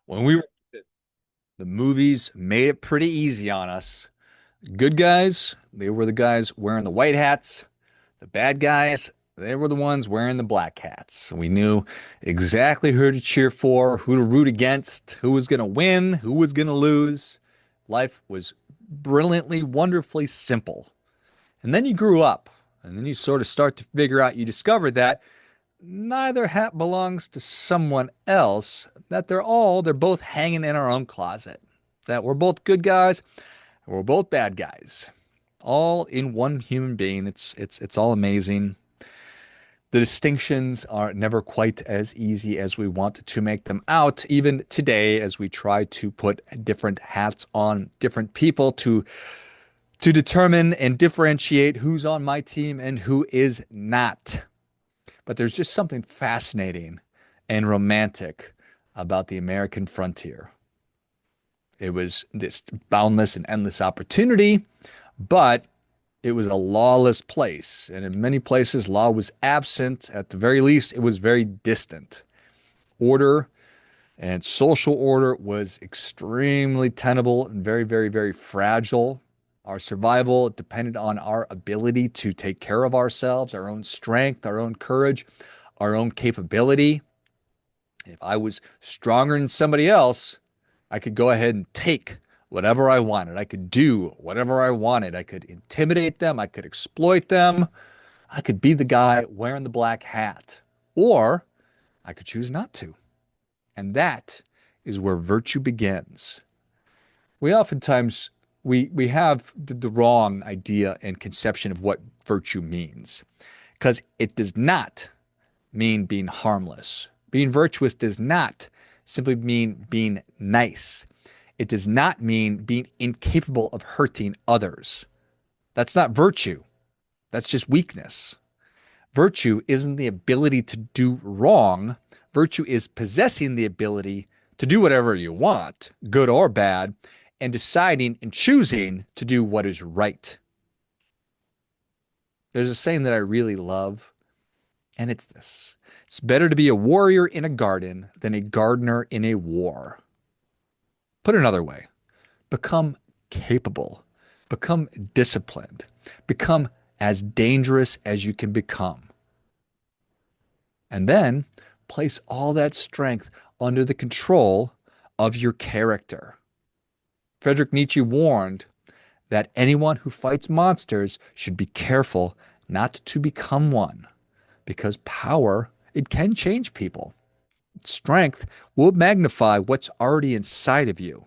When we were, the movies made it pretty easy on us. Good guys, they were the guys wearing the white hats. The bad guys, they were the ones wearing the black hats. We knew exactly who to cheer for, who to root against, who was going to win, who was going to lose. Life was brilliantly, wonderfully simple. And then you grew up, and then you sort of start to figure out, you discover that neither hat belongs to someone else, that they're both hanging in our own closet, that we're both good guys and we're both bad guys, all in one human being. It's all amazing. The distinctions are never quite as easy as we want to make them out, even today, as we try to put different hats on different people to determine and differentiate who's on my team and who is not. But there's just something fascinating and romantic about the American frontier. It was this boundless and endless opportunity, but it was a lawless place. And in many places, law was absent. At the very least, it was very distant. Order and social order was extremely tenable and very, very, very fragile. Our survival depended on our ability to take care of ourselves, our own strength, our own courage, our own capability. If I was stronger than somebody else, I could go ahead and take whatever I wanted. I could do whatever I wanted. I could intimidate them. I could exploit them. I could be the guy wearing the black hat. Or I could choose not to. And that is where virtue begins. We oftentimes we have the wrong idea and conception of what virtue means because it does not mean being harmless. Being virtuous does not simply mean being nice. It does not mean being incapable of hurting others. That's not virtue. That's just weakness. Virtue isn't the ability to do wrong. Virtue is possessing the ability to do whatever you want, good or bad, and deciding and choosing to do what is right. There's a saying that I really love, and it's this: it's better to be a warrior in a garden than a gardener in a war. Put another way, become capable, become disciplined, become as dangerous as you can become. And then place all that strength under the control of your character. Friedrich Nietzsche warned that anyone who fights monsters should be careful not to become one, because power, it can change people. Strength will magnify what's already inside of you.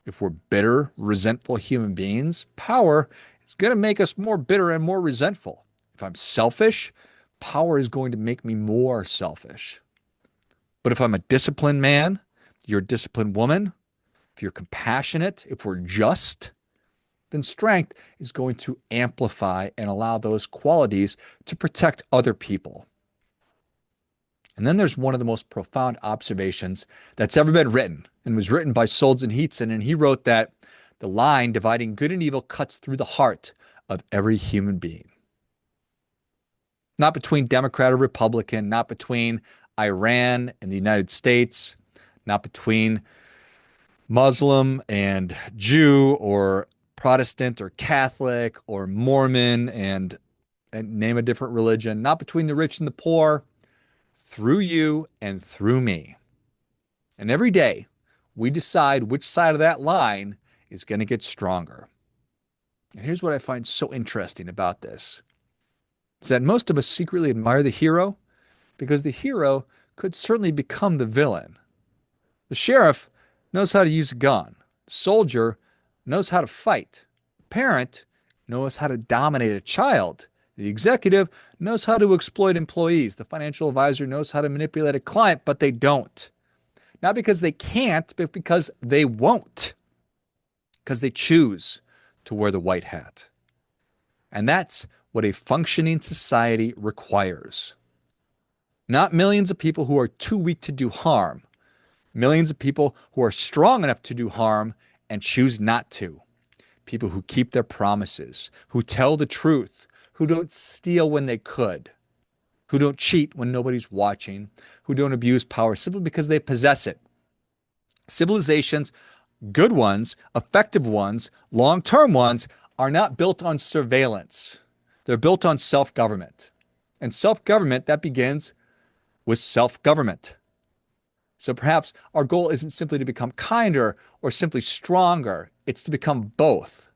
If we're bitter, resentful human beings, power is going to make us more bitter and more resentful. If I'm selfish, power is going to make me more selfish. But if I'm a disciplined man, you're a disciplined woman, if you're compassionate, if we're just, then strength is going to amplify and allow those qualities to protect other people. And then there's one of the most profound observations that's ever been written and was written by Solzhenitsyn. And he wrote that the line dividing good and evil cuts through the heart of every human being. Not between Democrat or Republican, not between Iran and the United States, not between Muslim and Jew or Protestant or Catholic or Mormon and name a different religion, not between the rich and the poor, through you and through me. And every day we decide which side of that line is going to get stronger. And here's what I find so interesting about this. Is that most of us secretly admire the hero because the hero could certainly become the villain. The sheriff knows how to use a gun. The soldier knows how to fight. The parent knows how to dominate a child. The executive knows how to exploit employees. The financial advisor knows how to manipulate a client, but they don't. Not because they can't, but because they won't. Because they choose to wear the white hat. And that's what a functioning society requires. Not millions of people who are too weak to do harm. Millions of people who are strong enough to do harm and choose not to. People who keep their promises, who tell the truth, who don't steal when they could, who don't cheat when nobody's watching, who don't abuse power simply because they possess it. Civilizations, good ones, effective ones, long-term ones, are not built on surveillance. They're built on self-government. And self-government, that begins with self-government. So perhaps our goal isn't simply to become kinder or simply stronger, it's to become both.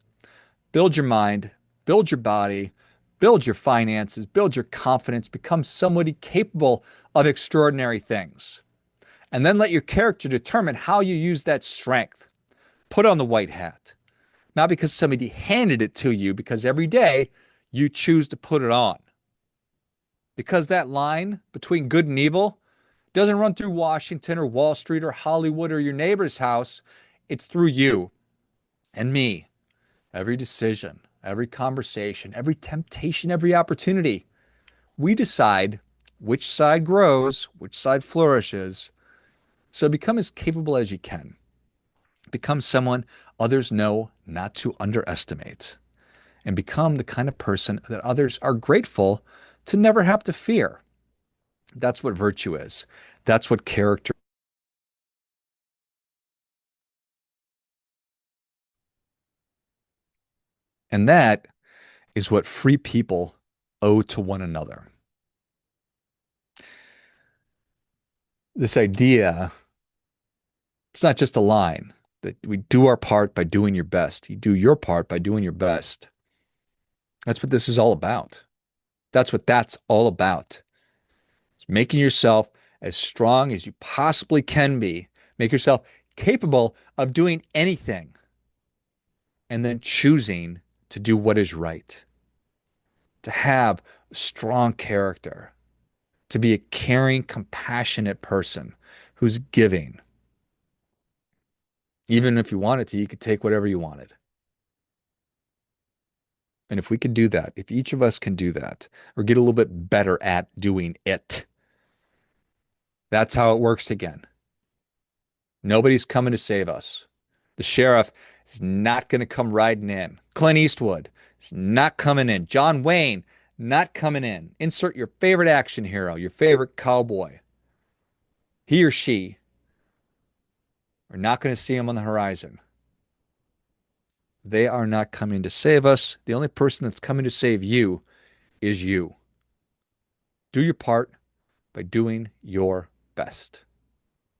Build your mind, build your body, build your finances, build your confidence, become somebody capable of extraordinary things. And then let your character determine how you use that strength. Put on the white hat, not because somebody handed it to you, because every day you choose to put it on. Because that line between good and evil doesn't run through Washington or Wall Street or Hollywood or your neighbor's house. It's through you and me. Every decision, every conversation, every temptation, every opportunity. We decide which side grows, which side flourishes. So become as capable as you can. Become someone others know not to underestimate. And become the kind of person that others are grateful to never have to fear. That's what virtue is. That's what character. And that is what free people owe to one another. This idea, it's not just a line that we do our part by doing your best. You do your part by doing your best. That's what this is all about. That's what that's all about. It's making yourself as strong as you possibly can be. Make yourself capable of doing anything and then choosing to do what is right. To have strong character, to be a caring, compassionate person who's giving. Even if you wanted to, you could take whatever you wanted. And if we could do that, if each of us can do that, or get a little bit better at doing it, that's how it works again. Nobody's coming to save us. The sheriff is not going to come riding in. Clint Eastwood is not coming in. John Wayne, not coming in. Insert your favorite action hero, your favorite cowboy. He or she are not going to see him on the horizon. They are not coming to save us. The only person that's coming to save you is you. Do your part by doing your best.